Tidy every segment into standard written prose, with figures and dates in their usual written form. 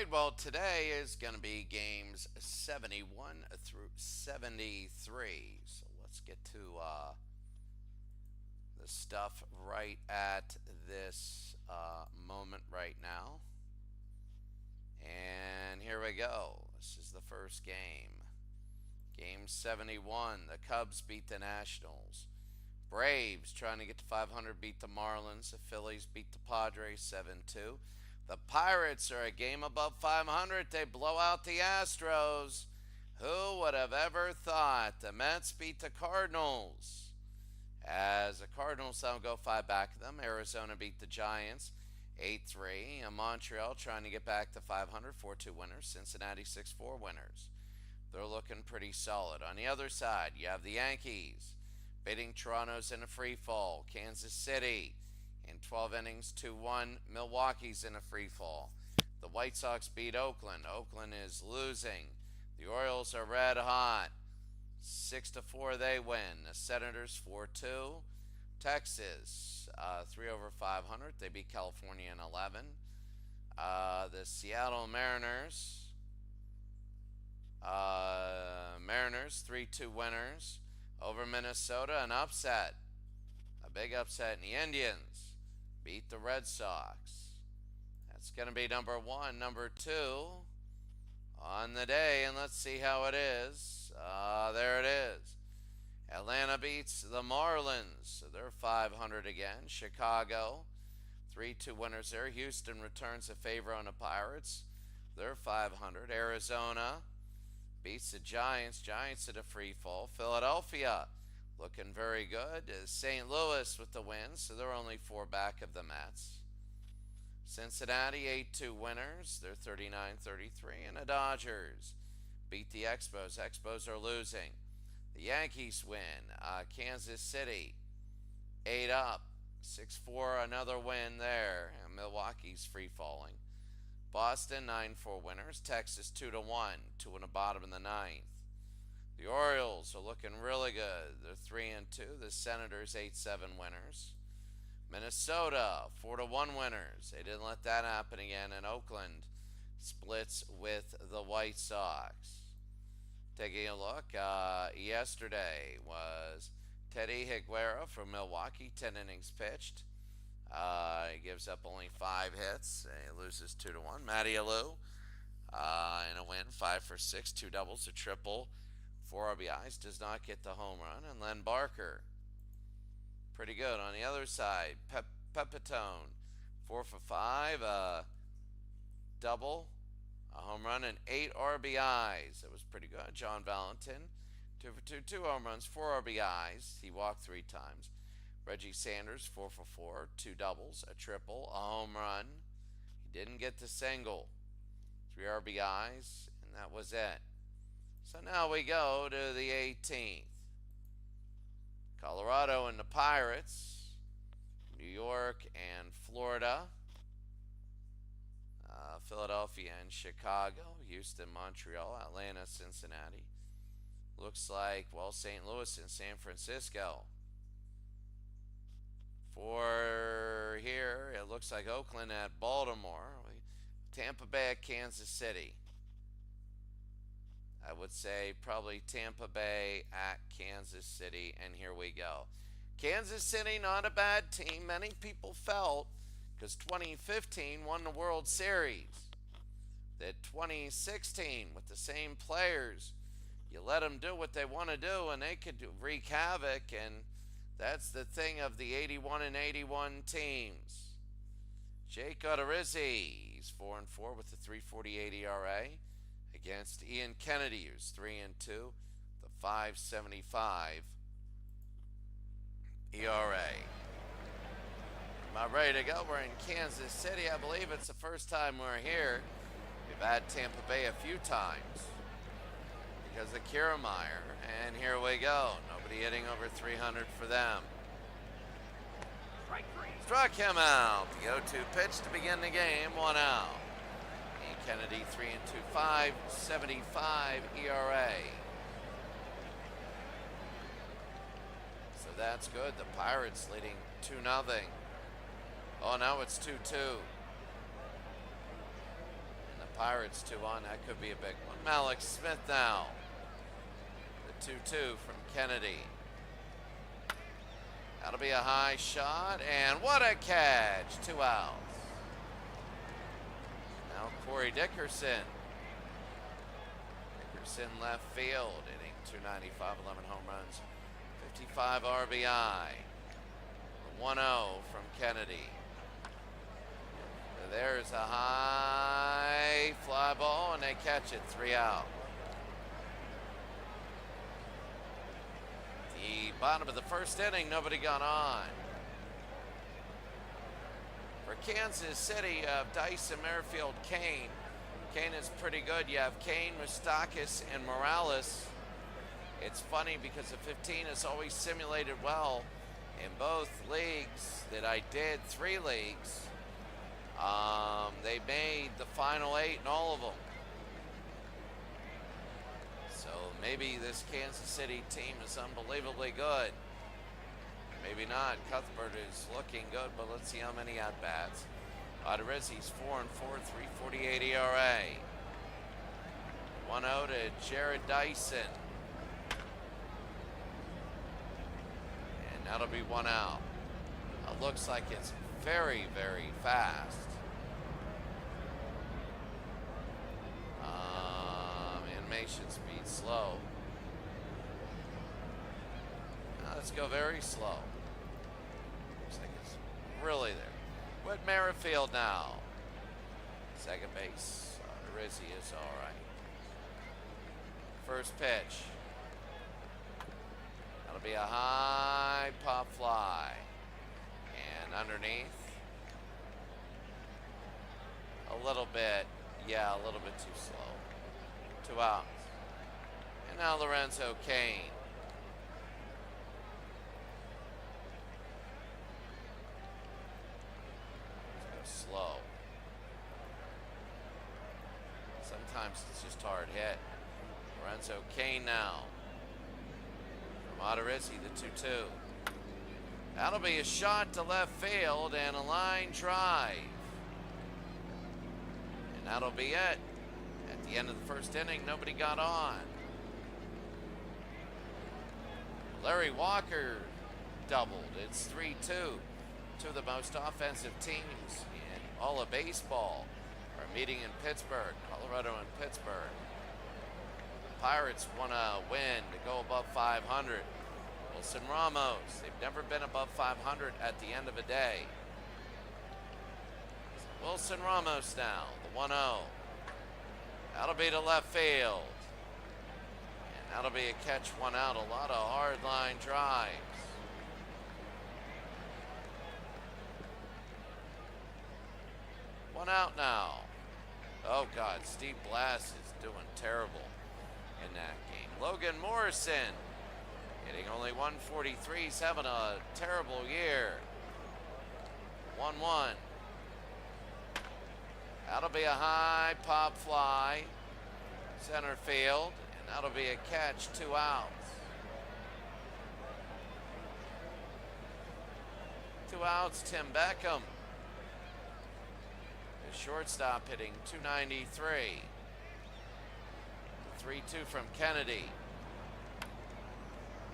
right, well, today is going to be games 71 through 73. So let's get to the stuff right at this moment right now. And here we go. This is the first game. Game 71. The Cubs beat the Nationals. Braves trying to get to 500 beat the Marlins. The Phillies beat the Padres 7-2. The Pirates are a game above 500. They blow out the Astros. Who would have ever thought? The Mets beat the Cardinals. As the Cardinals now go 5 back of them. Arizona beat the Giants 8-3. And Montreal trying to get back to 500. 4-2 winners. Cincinnati 6-4 winners. They're looking pretty solid. On the other side, you have the Yankees beating Toronto's in a free fall. Kansas City in 12 innings 2-1. Milwaukee's in a free fall. The White Sox beat Oakland. Oakland is losing. The Orioles are red hot. 6-4 they win. The Senators 4-2. Texas 3 over 500. They beat California in 11. The Seattle Mariners 3-2 winners over Minnesota. An upset, a big upset, and the Indians beat the Red Sox. That's going to be number one. Number two on the day, and let's see how it is. There it is. Atlanta beats the Marlins, so they're 500 again. Chicago 3-2 winners there. Houston returns a favor on the Pirates. They're 500. Arizona beats the Giants. Giants at a free fall. Philadelphia looking very good. St. Louis with the win, so they're only 4 back of the Mets. Cincinnati 8-2 winners. They're 39-33. And the Dodgers beat the Expos. Expos are losing. The Yankees win. Kansas City 8 up. 6-4, another win there. And Milwaukee's free falling. Boston 9-4 winners. Texas 2-1. 2 in the bottom of the ninth. The Orioles are looking really good. They're 3-2. The Senators 8-7 winners. Minnesota 4-1 winners. They didn't let that happen again. And Oakland splits with the White Sox. Taking a look, yesterday was Teddy Higuera from Milwaukee, 10 innings pitched. He gives up only 5 hits. He loses 2-1. Matty Alou in a win, 5 for 6, 2 doubles, a triple, 4 RBIs. Does not get the home run. And Len Barker, pretty good. On the other side, Pepitone, 4 for 5, a double, a home run, and 8 RBIs. That was pretty good. John Valentin, 2 for 2, 2 home runs, 4 RBIs. He walked 3 times. Reggie Sanders, 4 for 4, 2 doubles, a triple, a home run. He didn't get the single. 3 RBIs, and that was it. So now we go to the 18th. Colorado and the Pirates. New York and Florida. Philadelphia and Chicago. Houston, Montreal, Atlanta, Cincinnati. Looks like, well, St. Louis and San Francisco. For here, it looks like Oakland at Baltimore. Tampa Bay at Kansas City. I would say probably Tampa Bay at Kansas City, and here we go. Kansas City, not a bad team. Many people felt, because 2015 won the World Series, that 2016 with the same players, you let them do what they want to do and they could wreak havoc, and that's the thing of the 81 and 81 teams. Jake Odorizzi, he's 4-4 with a 3.48 ERA against Ian Kennedy, who's 3-2, the 5.75 ERA. About ready to go. We're in Kansas City. I believe it's the first time we're here. We've had Tampa Bay a few times because of Kiermaier. And here we go. Nobody hitting over 300 for them. Struck him out. The 0-2 pitch to begin the game. 1 out. And Kennedy 3-2, 5.75 ERA. So that's good. The Pirates leading 2-0. Oh, now it's 2-2. And the Pirates 2-1. That could be a big one. Malik Smith now. The 2-2 from Kennedy. That'll be a high shot, and what a catch! 2 outs. Now Corey Dickerson. Dickerson left field, hitting 295, 11 home runs, 55 RBI. The 1-0 from Kennedy. There's a high fly ball, and they catch it, 3 out. The bottom of the first inning, nobody got on. For Kansas City, you have Dyson, Merrifield, Kane. Kane is pretty good. You have Kane, Moustakas, and Morales. It's funny because the 15 has always simulated well in both leagues that I did, 3 leagues. They made the final 8 in all of them. So maybe this Kansas City team is unbelievably good. Maybe not. Cuthbert is looking good, but let's see how many at-bats. Odorizzi's 4-4, 3.48 ERA. 1-0 to Jared Dyson. And that'll be 1 out. It looks like it's very, very fast. Animation speed slow. Now let's go very slow. Looks like it's really there. Whit Merrifield now. Second base. Rizzi is all right. First pitch. That'll be a high pop fly. And underneath. A little bit. Yeah, a little bit too slow. 2 outs. And now Lorenzo Cain. Let's go slow. Sometimes it's just hard hit. Lorenzo Cain now. From Odorizzi, the 2-2. That'll be a shot to left field and a line drive. And that'll be it. At the end of the first inning, nobody got on. Larry Walker doubled. It's 3-2. Two of the most offensive teams in all of baseball are meeting in Pittsburgh, Colorado and Pittsburgh. The Pirates want to win to go above 500. Wilson Ramos, they've never been above 500 at the end of a day. Wilson Ramos now, the 1-0. That'll be to left field. And that'll be a catch, 1 out. A lot of hard line drives. One out now. Oh God, Steve Blass is doing terrible in that game. Logan Morrison hitting only 143. He's having a terrible year. 1-1. That'll be a high pop fly, center field, and that'll be a catch, 2 outs. 2 outs, Tim Beckham. The shortstop hitting 293. 3-2 from Kennedy.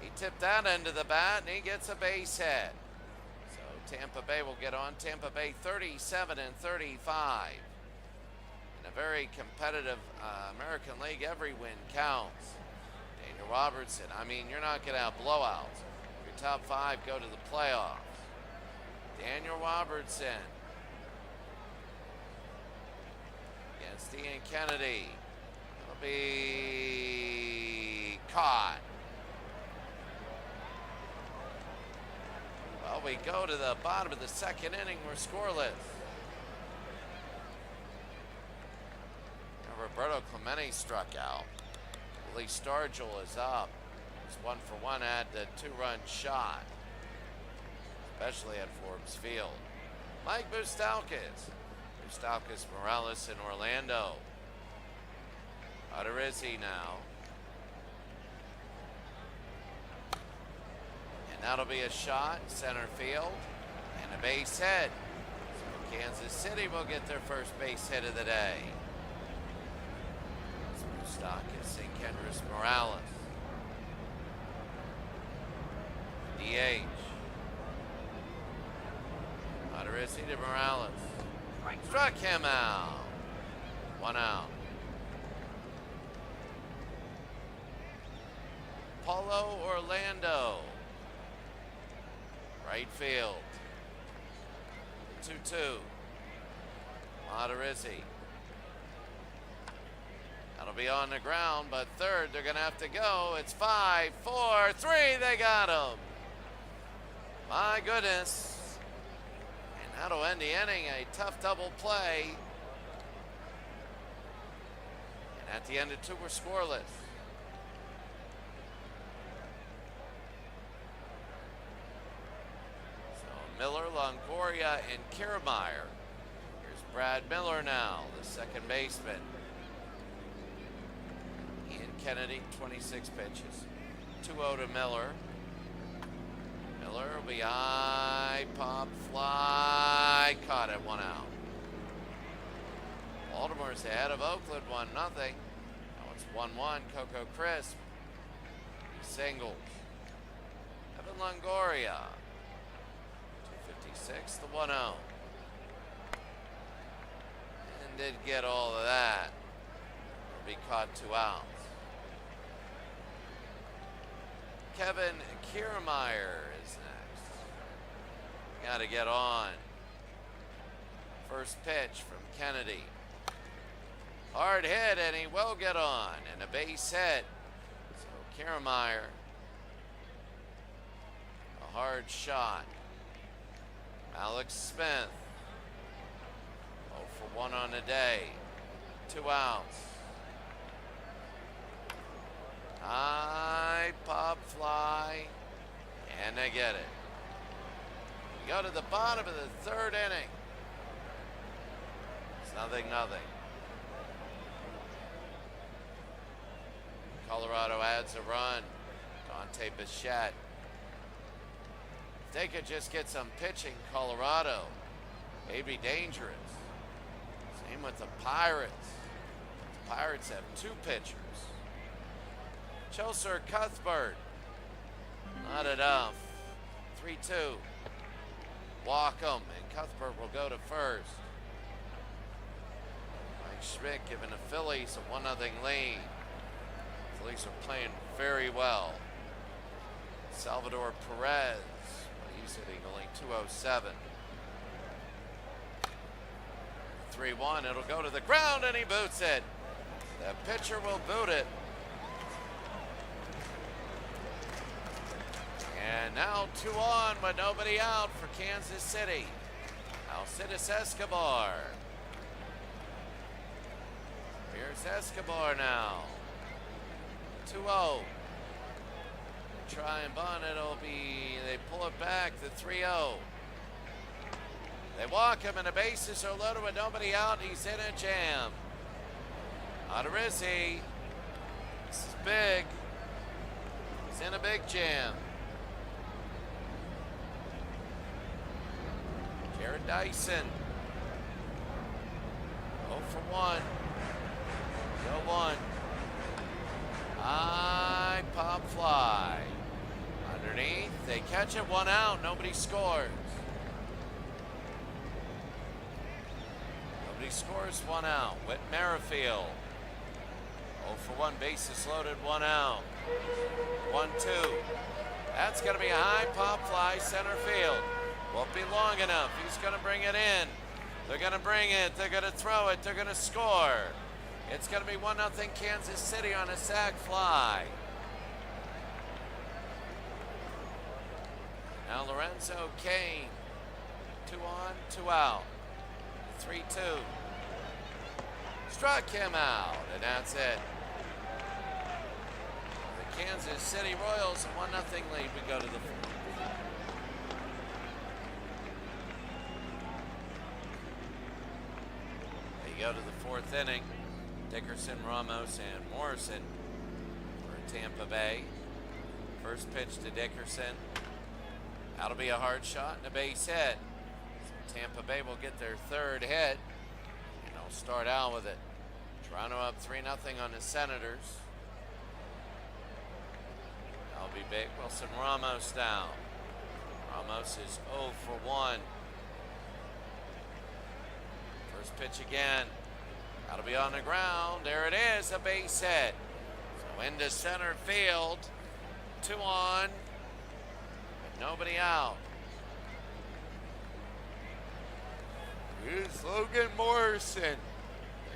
He tipped that into the bat, and he gets a base hit. So Tampa Bay will get on. Tampa Bay 37-35. In a very competitive American League, every win counts. Daniel Robertson, I mean, you're not going to have blowouts. Your top 5 go to the playoffs. Daniel Robertson against Ian Kennedy. It'll be caught. Well, we go to the bottom of the second inning. We're scoreless. Roberto Clemente struck out. Lee Stargell is up. He's 1 for 1 at the 2-run shot, especially at Forbes Field. Mike Moustakas. Moustakas Morales in Orlando. Odorizzi now. And that'll be a shot, center field, and a base hit. So Kansas City will get their first base hit of the day. Kissing Kendrys Morales. DH. Odorizzi to Morales. Struck him out. 1 out. Paulo Orlando. Right field. 2-2. Odorizzi. That'll be on the ground, but third, they're going to have to go. It's 5, 4, 3. They got him. My goodness. And that'll end the inning. A tough double play. And at the end of 2, we're scoreless. So Miller, Longoria, and Kiermaier. Here's Brad Miller now, the second baseman. Ian Kennedy, 26 pitches. 2-0 to Miller. Miller will be high, pop, fly, caught it, 1 out. Baltimore's ahead of Oakland, 1-0. Now it's 1-1, Coco Crisp. He singles. Evan Longoria, 256, the 1-0. And did get all of that. Will be caught 2 outs. Kevin Kiermaier is next. Got to get on. First pitch from Kennedy. Hard hit, and he will get on. And a base hit. So Kiermaier, a hard shot. Alex Smith, 0 for 1 on the day. 2 outs. High pop fly, and they get it. We go to the bottom of the 3rd inning. It's 0-0. Colorado adds a run. Dante Bichette. If they could just get some pitching, Colorado, they'd be dangerous. Same with the Pirates. The Pirates have 2 pitchers. Chelsea Cuthbert, not enough. 3-2. Walk him, and Cuthbert will go to first. Mike Schmidt giving the Phillies a 1-0 lead. Phillies are playing very well. Salvador Perez, he's hitting only 207. 3-1, it'll go to the ground, and he boots it. The pitcher will boot it. And now 2 on, but nobody out for Kansas City. Alcides Escobar. Here's Escobar now. 2-0. Try and bunt, they pull it back, the 3-0. They walk him, and the bases are loaded with nobody out. He's in a jam. Odorizzi. This is big. He's in a big jam. Jared Dyson. 0 for 1. Go 1. High pop fly. Underneath. They catch it, 1 out. Nobody scores. Nobody scores, 1 out. Whit Merrifield. 0 for 1. Bases loaded, 1 out. 1-2. That's going to be a high pop fly, center field. Won't be long enough. He's going to bring it in. They're going to bring it. They're going to throw it. They're going to score. It's going to be 1-0 Kansas City on a sac fly. Now Lorenzo Cain. 2 on, 2 out. 3-2. Struck him out, and that's it. The Kansas City Royals, a 1-0 lead. We go to the 4th. They go to the 4th inning. Dickerson, Ramos, and Morrison for Tampa Bay. First pitch to Dickerson. That'll be a hard shot and a base hit. So Tampa Bay will get their 3rd hit, and they'll start out with it. Toronto up 3-0 on the Senators. be big. Wilson Ramos now. Ramos is 0 for 1. First pitch again. That'll be on the ground. There it is, a base hit. So into center field. 2 on. But nobody out. Here's Logan Morrison.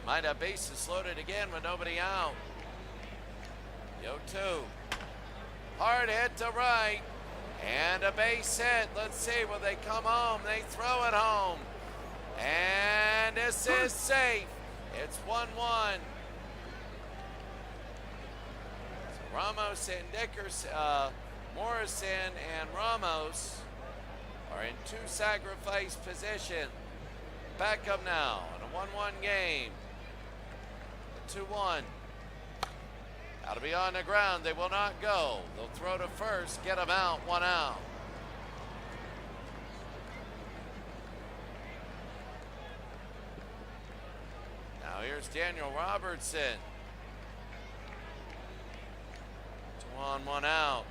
Might have bases loaded again with nobody out. The 0-2. Hard hit to right. And a base hit. Let's see, will they come home? They throw it home. And this is safe. It's 1-1. So Ramos and Morrison and Ramos are in 2 sacrifice position. Back up now in a 1-1 game. 2-1. That'll be on the ground. They will not go. They'll throw to first, get them out, 1 out. Now here's Daniel Robertson. 2 on, 1 out.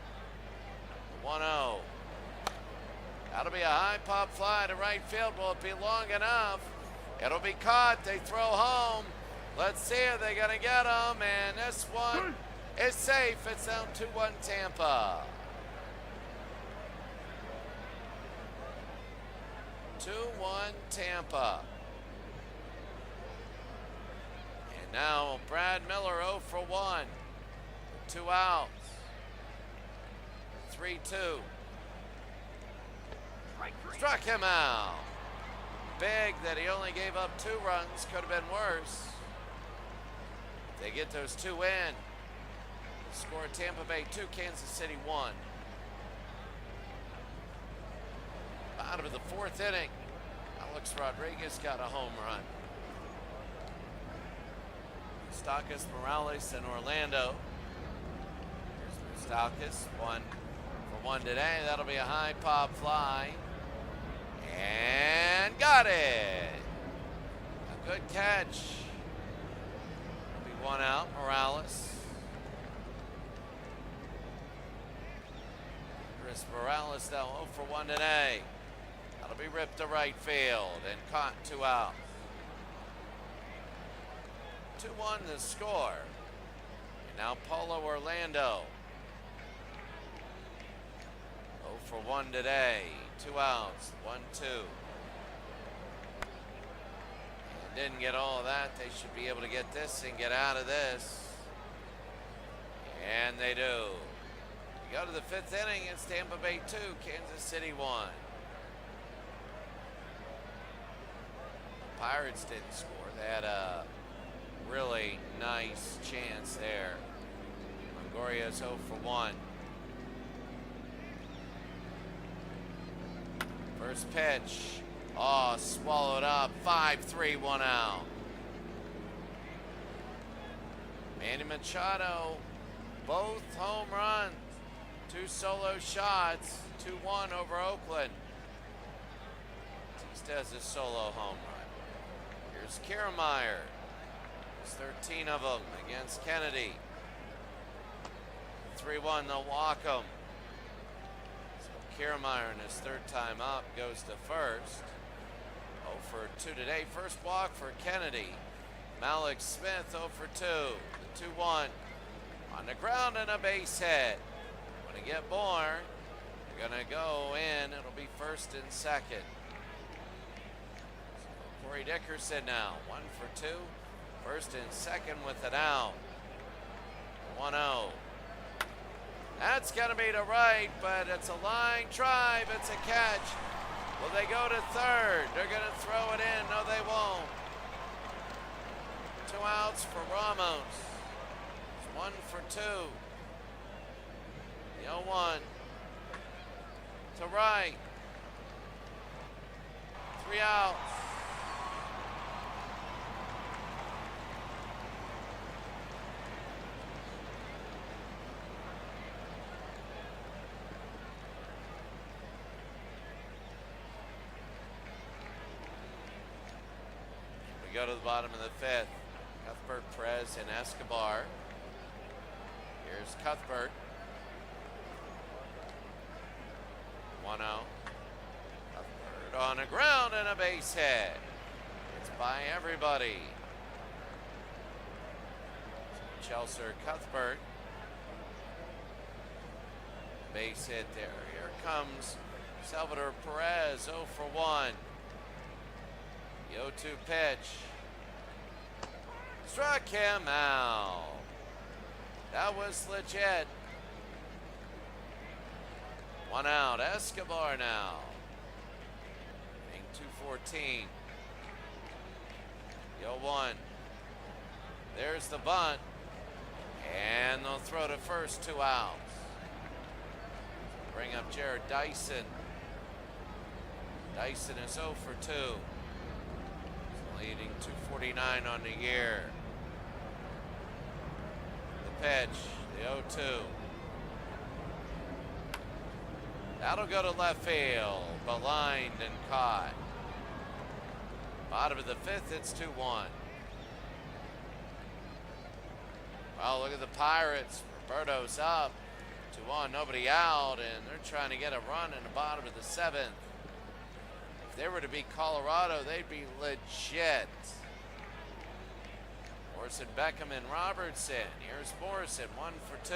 1-0. That'll be a high pop fly to right field. Will it be long enough? It'll be caught. They throw home. Let's see if they're going to get him. And this one is safe. It's down 2-1 Tampa. 2-1 Tampa. And now Brad Miller 0 for 1. 2 outs. 3-2. Struck him out. Big that he only gave up 2 runs. Could have been worse. If they get those 2 in. Score Tampa Bay 2, Kansas City 1. Bottom of the 4th inning. Alex Rodriguez got a home run. Moustakas, Morales, and Orlando. Here's Moustakas, 1 for 1 today. That'll be a high pop fly. And got it. A good catch. That'll be 1 out, Morales. Chris Morales now 0 for 1 today. That'll be ripped to right field and caught, 2 out. 2-1 the score. And now Paulo Orlando. 0 for 1 today. 2 outs. 1-2. Didn't get all of that. They should be able to get this and get out of this. And they do. We go to the 5th inning. It's Tampa Bay 2, Kansas City 1. The Pirates didn't score. They had a really nice chance there. Longoria's 0 for 1. First pitch. Oh, swallowed up. 5-3, 1 out. Manny Machado, both home runs. 2 solo shots. 2-1 over Oakland. Batista has a solo home run. Here's Kiermaier. There's 13 of them against Kennedy. 3-1, they'll walk him. So Kiermaier in his 3rd time up goes to first. 0 for 2 today. First walk for Kennedy. Malik Smith 0 for 2. The 2-1. On the ground and a base hit. When you get more, you're going to go in. It'll be 1st and 2nd. So Corey Dickerson now. 1 for 2. 1st and 2nd with it out. 1-0. That's going to be to right, but it's a line drive. It's a catch. Will they go to 3rd? They're going to throw it in. No, they won't. 2 outs for Ramos. It's 1 for 2. The 0-1. To right. 3 outs. We go to the bottom of the 5th. Cuthbert, Perez, and Escobar. Here's Cuthbert. One out. Cuthbert on the ground and a base hit. It's by everybody. Chelsea Cuthbert. Base hit there. Here comes Salvador Perez, 0 for 1. The 0-2 pitch. Struck him out. That was legit. One out. Escobar now. Inning 214. The 0-1. There's the bunt. And they'll throw to first, 2 outs. Bring up Jared Dyson. Dyson is 0 for 2. Leading 249 on the year. The pitch, the 0-2. That'll go to left field, but lined and caught. Bottom of the 5th, it's 2-1. Well, look at the Pirates. Roberto's up. 2-1, nobody out, and they're trying to get a run in the bottom of the 7th. If they were to beat Colorado, they'd be legit. Morrison, Beckham, and Robertson. Here's Morrison, 1 for 2.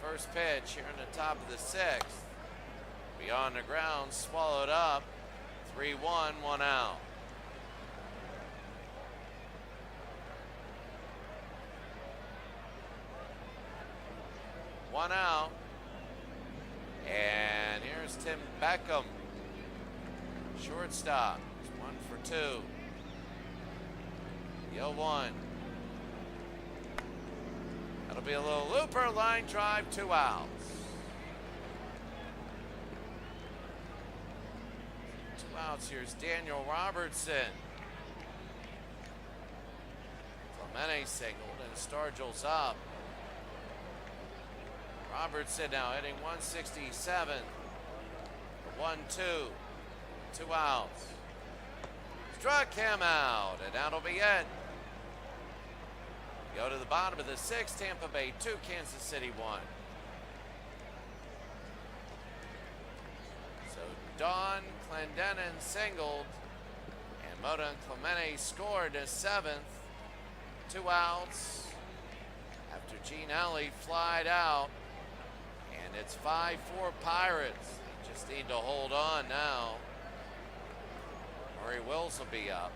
First pitch here in the top of the 6th. Beyond the ground, swallowed up. 3-1, 1 out. One out. And here's Tim Beckham. Shortstop. It's 1 for 2. The 0-1. That'll be a little looper. Line drive, 2 outs. 2 outs. Here's Daniel Robertson. Clemente singled and Stargell's up. Robertson now hitting 167. 1-2. 2 outs. Struck him out, and that'll be it. Go to the bottom of the 6th. Tampa Bay 2, Kansas City 1. So Don Clendenon singled, and Moda Clemente scored the 7th. 2 outs after Gene Alley flied out. And it's 5-4 Pirates. They just need to hold on now. Murray Wills will be up.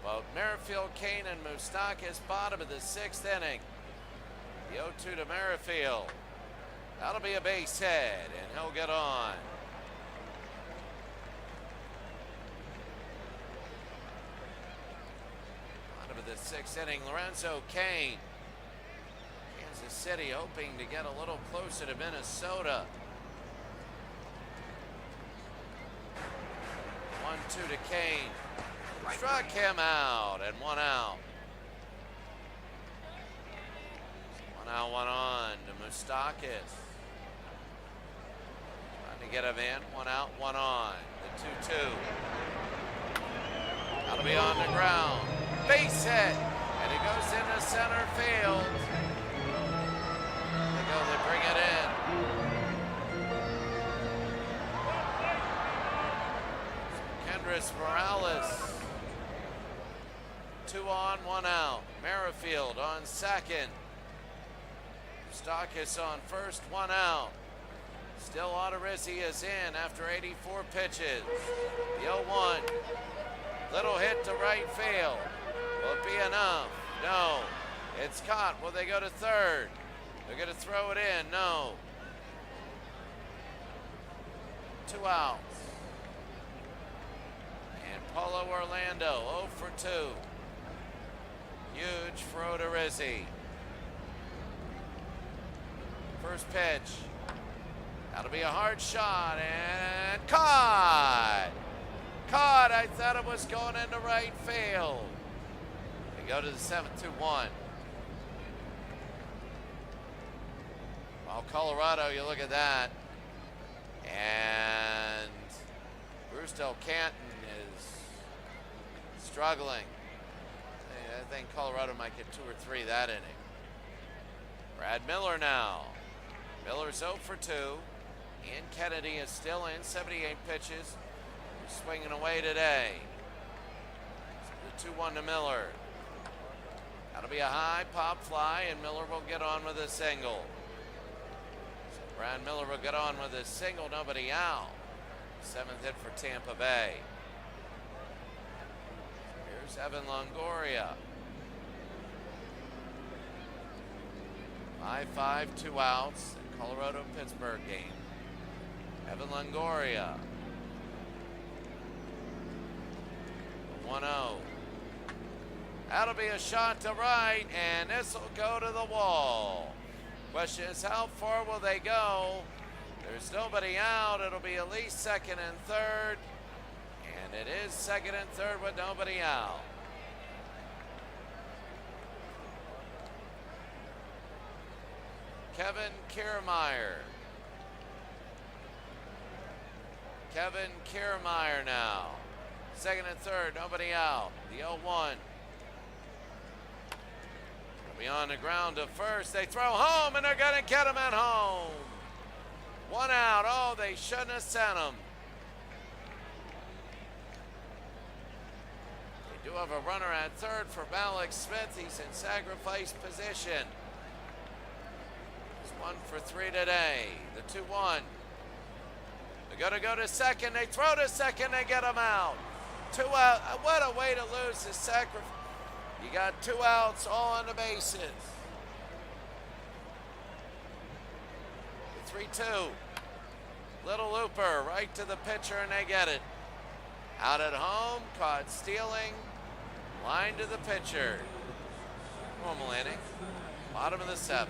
But Merrifield, Kane, and Moustakas, bottom of the 6th inning. The 0-2 to Merrifield. That'll be a base hit, and he'll get on. Bottom of the 6th inning, Lorenzo Kane. Kansas City hoping to get a little closer to Minnesota. 1-2 to Kane. Struck him out, and 1 out. 1 out, 1 on to Moustakas. Trying to get him in. 1 out, 1 on. The 2-2. That'll be on the ground. Base hit, and he goes into center field. They bring it in. Kendrys Morales. 2 on, 1 out. Merrifield on second. Moustakas on first, 1 out. Still Odorizzi is in after 84 pitches. The 0-1. Little hit to right field. Will it be enough? No. It's caught. Will they go to third? They're going to throw it in. No. 2 outs. And Paulo Orlando, 0 for 2. Huge for Odorizzi. First pitch. That'll be a hard shot, and caught. Caught. I thought it was going into right field. They go to the 7-2-1. Well, Colorado, you look at that, and Bruce Del Canton is struggling. I think Colorado might get 2 or 3 that inning. Brad Miller now. Miller's 0 for 2. Ian Kennedy is still in, 78 pitches. Swinging away today. The 2-1 to Miller. That'll be a high pop fly, and Miller will get on with a single. So Brad Miller will get on with a single, nobody out. 7th hit for Tampa Bay. Here's Evan Longoria. 5-5, 2 outs. Colorado-Pittsburgh game. Evan Longoria. 1-0. That'll be a shot to right, and this will go to the wall. Question is, how far will they go? There's nobody out. It'll be at least second and third. And it is second and third with nobody out. Kevin Kiermaier. Kevin Kiermaier now. Second and third, nobody out. The 0-1. He'll be on the ground to first. They throw home, and they're going to get him at home. 1 out. Oh, they shouldn't have sent him. They do have a runner at third for Alex Smith. He's in sacrifice position. He's 1 for 3 today. The 2-1. They're going to go to second. They throw to second. They get him out. 2 out. What a way to lose the sacrifice. You got 2 outs, all on the bases. The 3-2. Little looper right to the pitcher, and they get it. Out at home, caught stealing. Line to the pitcher. Normal inning. Bottom of the 7th.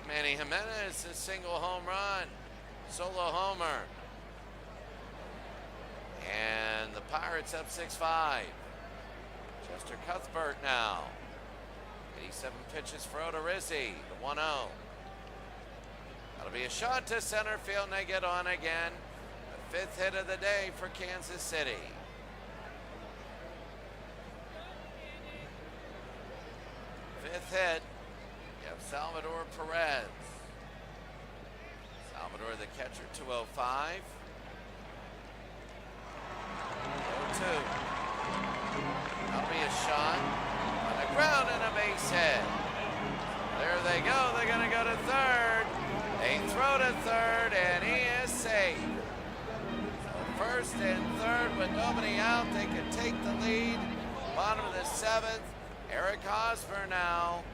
Manny Jimenez, a single home run. Solo homer. And the Pirates up 6-5. Chester Cuthbert now. 87 pitches for Odorizzi. The 1-0. That'll be a shot to center field, and they get on again. The 5th hit of the day for Kansas City. Fifth hit. You have Salvador Perez. Salvador, the catcher, 205. 0-2. That'll be a shot on the ground and a base hit. There they go. They're going to go to third. They throw to third, and he is safe. So first and third with nobody out. They can take the lead. Bottom of the 7th. Eric Hosmer now.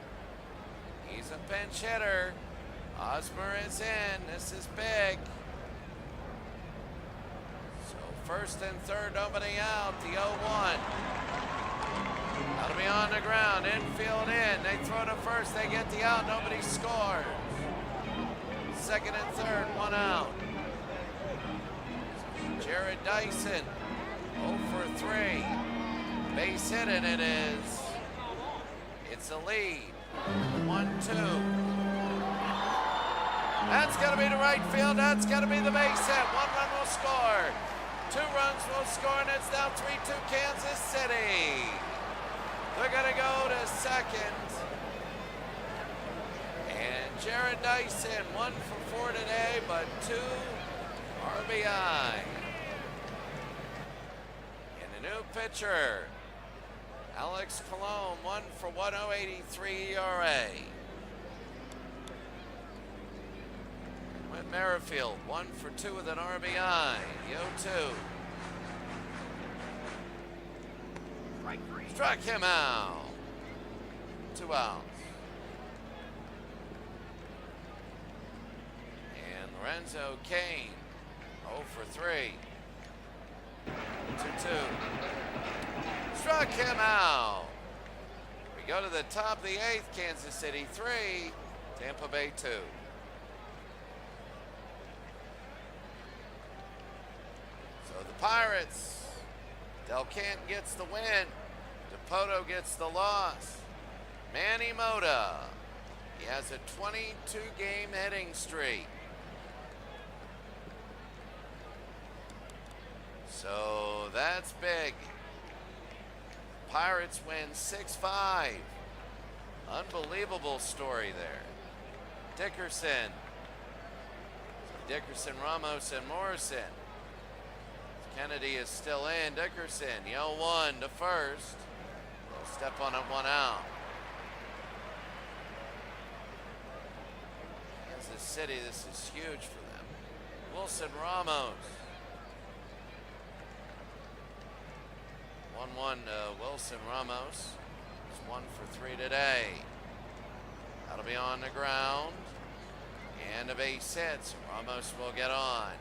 He's a pinch hitter. Hosmer is in. This is big. So first and third, nobody out. The 0-1. That'll be on the ground. Infield in. They throw to first. They get the out. Nobody scores. Second and third, 1 out. Jared Dyson, 0 for 3. Base hit, and it is. It's a lead. 1-2. That's got to be the right field. That's got to be the base hit. 1 run will score. 2 runs will score, and it's now 3-2 Kansas City. They're going to go to second. And Jared Dyson, 1 for 4 today, but 2 RBI. And a new pitcher, Alex Colon, 1 for 1.083 ERA. Whit Merrifield, 1 for 2 with an RBI. The 0-2. Struck him out. 2 outs. And Lorenzo Cain, 0 for 3. 2-2. Struck him out. We go to the top of the 8th. Kansas City 3, Tampa Bay 2. So the Pirates, Del Canton gets the win. Dipoto gets the loss. Manny Mota, he has a 22-game hitting streak. So that's big. Pirates win 6-5. Unbelievable story there. Dickerson, Ramos, and Morrison. Kennedy is still in. Dickerson, the 0-1 to first. They'll step on it, 1 out. Kansas City, this is huge for them. Wilson Ramos. 1-1 to Wilson Ramos. He's 1 for 3 today. That'll be on the ground. And a base hit, so Ramos will get on.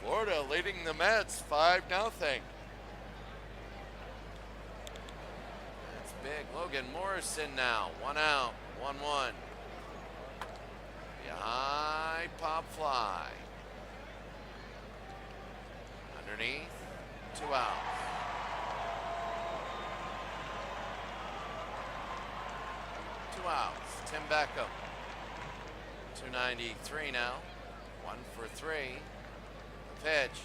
Florida leading the Mets 5-0. That's big. Logan Morrison now. 1 out. 1-1. A high pop fly. Underneath. 2 outs. Tim Beckham. 293 now. 1 for 3. The pitch.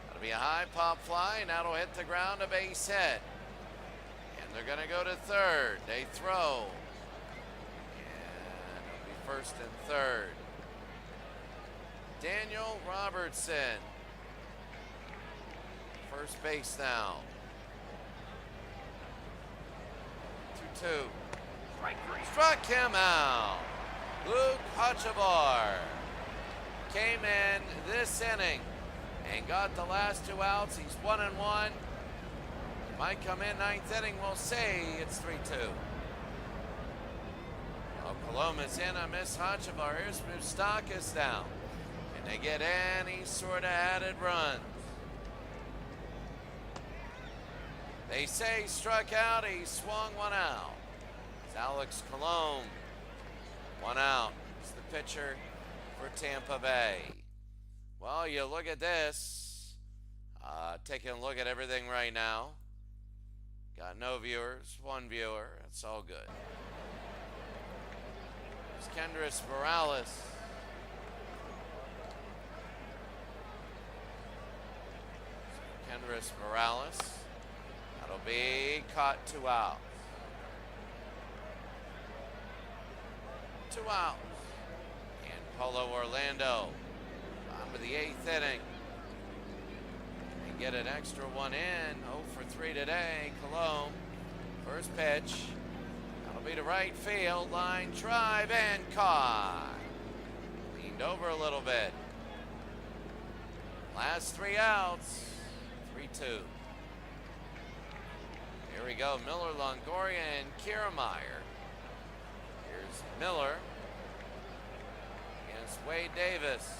That'll be a high pop fly, and that'll hit the ground, a base hit. And they're going to go to third. They throw. And it'll be first and third. Daniel Robertson. First base now. 2-2. Struck him out. Luke Hochevar came in this inning and got the last 2 outs. He's 1-1. Might come in 9th inning. We'll say it's 3-2. Well, Coloma's in on Miss Hochevar. Here's Moustakas down. Can they get any sort of added runs? They say he struck out. He swung 1 out. It's Alex Colome. 1 out. He's the pitcher for Tampa Bay. Well, you look at this. Taking a look at everything right now. Got no viewers, 1 viewer. That's all good. There's Kendrys Morales. Kendrys Morales. That'll be caught 2 outs. 2 outs. And Polo Orlando on to the 8th inning. And get an extra 1 in. 0 for 3 today. Colome. First pitch. That'll be to right field. Line drive and caught. Leaned over a little bit. Last 3 outs. 3-2. Here we go. Miller, Longoria, and Kiermaier. Here's Miller against Wade Davis.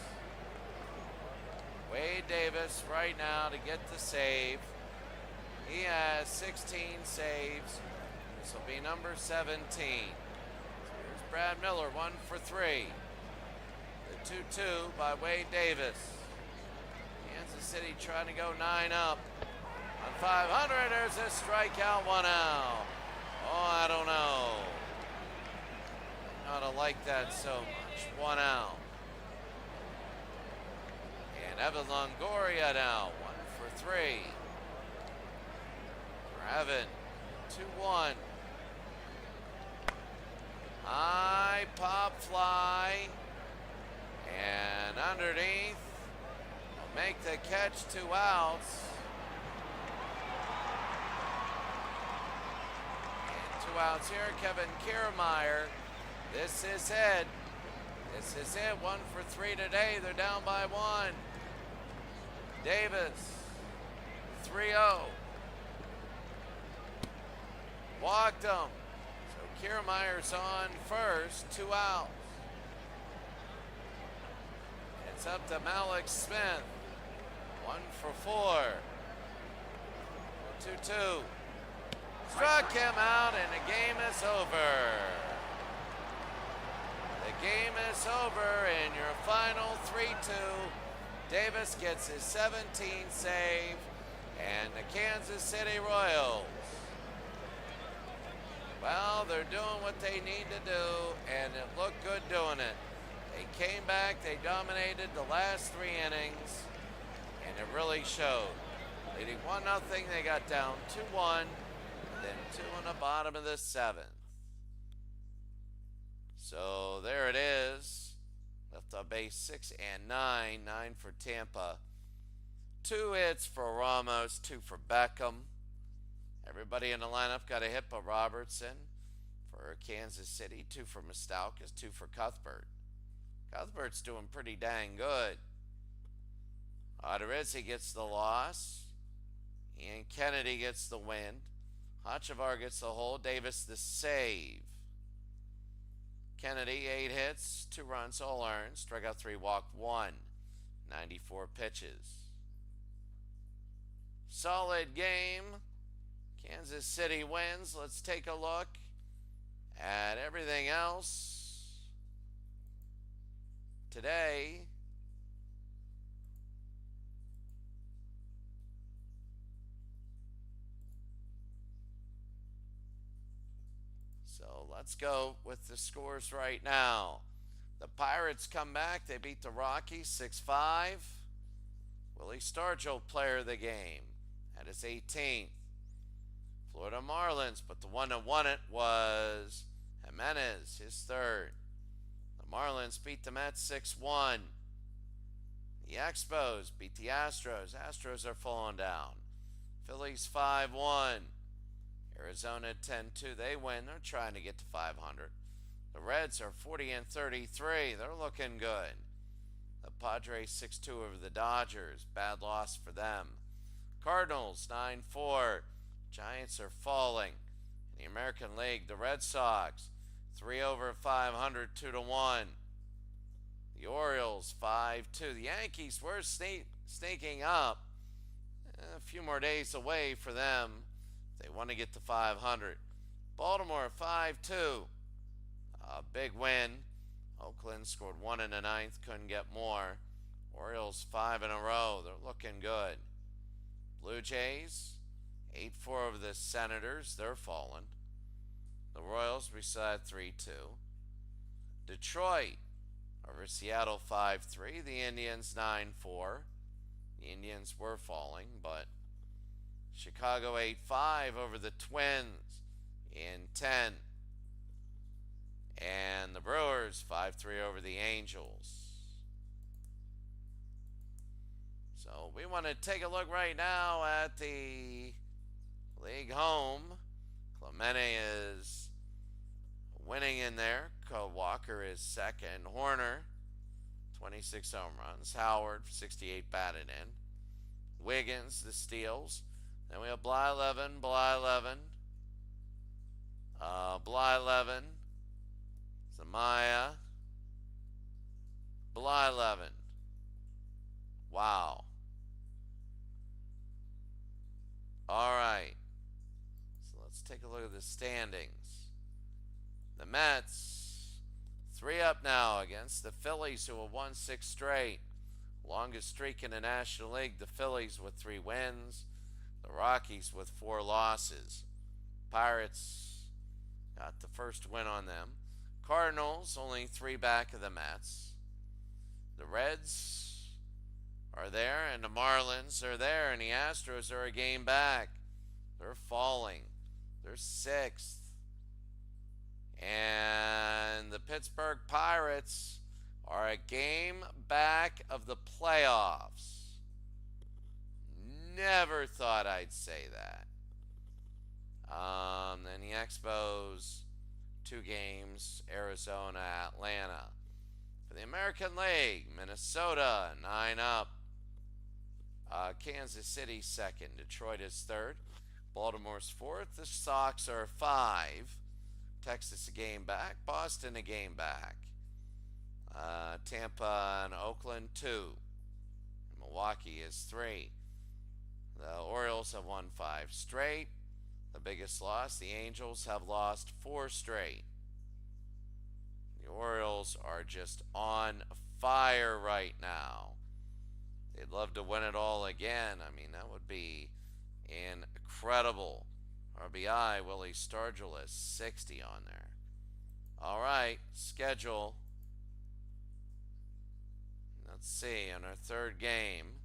Wade Davis right now to get the save. He has 16 saves. This will be number 17. Here's Brad Miller, 1 for 3. The 2-2 by Wade Davis. Kansas City trying to go 9 up. On 500, there's a strikeout, 1 out. Oh, I don't know. Not to like that so much. 1 out. And Evan Longoria now, 1 for 3. For Evan, 2-1. High pop fly. And underneath. Make the catch, 2 outs. And 2 outs here, Kevin Kiermaier. This is it. This is it. 1 for 3 today. They're down by 1. Davis, 3-0. Walked him. So Kiermaier's on first, 2 outs. It's up to Malik Smith. 1 for 4. 2-2. Struck him out, and the game is over. The game is over in your final 3-2. Davis gets his 17th save, and the Kansas City Royals, well, they're doing what they need to do, and it looked good doing it. They came back, they dominated the last 3 innings, And it really showed. Leading 1-0, they got down 2-1, then 2 in the bottom of the 7th. So there it is. Left on base 6 and 9. 9 for Tampa. 2 hits for Ramos, 2 for Beckham. Everybody in the lineup got a hit but Robertson for Kansas City. 2 for Moustakas, 2 for Cuthbert. Cuthbert's doing pretty dang good. Odorizzi gets the loss. Ian Kennedy gets the win. Hochevar gets the hold. Davis the save. Kennedy, 8 hits, 2 runs, all earned. Strikeout 3, walked 1. 94 pitches. Solid game. Kansas City wins. Let's take a look at everything else today. So let's go with the scores right now. The Pirates come back. They beat the Rockies 6-5. Willie Stargell, player of the game, at his 18th. Florida Marlins, but the one that won it was Jimenez, his 3rd. The Marlins beat the Mets 6-1. The Expos beat the Astros. Astros are falling down. Phillies 5-1. Arizona 10-2. They win. They're trying to get to 500. The Reds are 40-33. They're looking good. The Padres 6-2 over the Dodgers. Bad loss for them. Cardinals 9-4. Giants are falling. In the American League, the Red Sox 3 over 500, 2-1. The Orioles 5-2. The Yankees were sneaking up. A few more days away for them. They want to get to 500. Baltimore 5-2. A big win. Oakland scored 1 in the 9th, couldn't get more. Orioles 5 in a row. They're looking good. Blue Jays 8-4 over the Senators. They're falling. The Royals beside 3-2. Detroit over Seattle 5-3. The Indians 9-4. The Indians were falling, but Chicago 8-5 over the Twins in 10. And the Brewers 5-3 over the Angels. So we want to take a look right now at the league home. Clemente is winning in there. Walker is 2nd. Horner, 26 home runs. Howard, 68 batted in. Wiggins, the steals. Then we have Blyleven, Zamaya, Blyleven. Wow. All right. So let's take a look at the standings. The Mets, 3 up now against the Phillies, who have won 6 straight. Longest streak in the National League. The Phillies with 3 wins. The Rockies with 4 losses. Pirates got the first win on them. Cardinals only 3 back of the Mets. The Reds are there, and the Marlins are there, and the Astros are a game back. They're falling. They're 6th. And the Pittsburgh Pirates are a game back of the playoffs. Never thought I'd say that. Then the Expos, 2 games, Arizona, Atlanta. For the American League, Minnesota, 9 up. Kansas City 2nd. Detroit is 3rd. Baltimore's 4th. The Sox are 5. Texas a game back. Boston a game back. Tampa and Oakland 2. Milwaukee is 3. The Orioles have won 5 straight. The biggest loss, the Angels have lost 4 straight. The Orioles are just on fire right now. They'd love to win it all again. I mean, that would be incredible. RBI, Willie Stargell has 60 on there. All right, schedule. Let's see, in our 3rd game,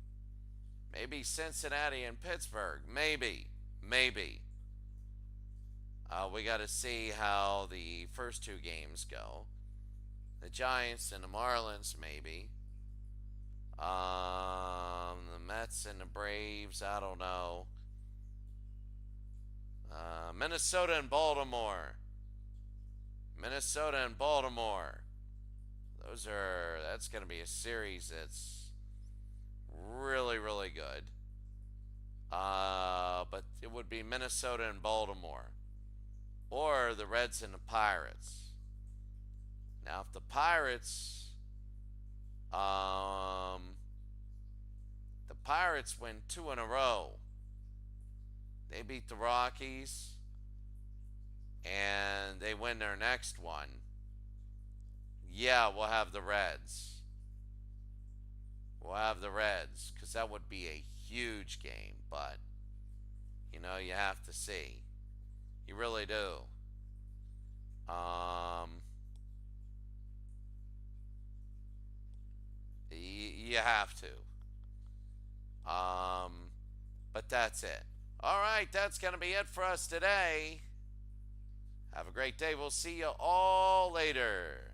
Maybe Cincinnati and Pittsburgh. Maybe. Maybe. We got to see how the first two games go. The Giants and the Marlins, maybe. The Mets and the Braves, I don't know. Minnesota and Baltimore. Minnesota and Baltimore. That's going to be a series that's really, really good. But it would be Minnesota and Baltimore. Or the Reds and the Pirates. Now, if the Pirates win 2 in a row, they beat the Rockies, and they win their next one, yeah, we'll have the Reds. We'll have the Reds, because that would be a huge game, but, you know, you have to see. You really do. You have to. But that's it. All right, that's going to be it for us today. Have a great day. We'll see you all later.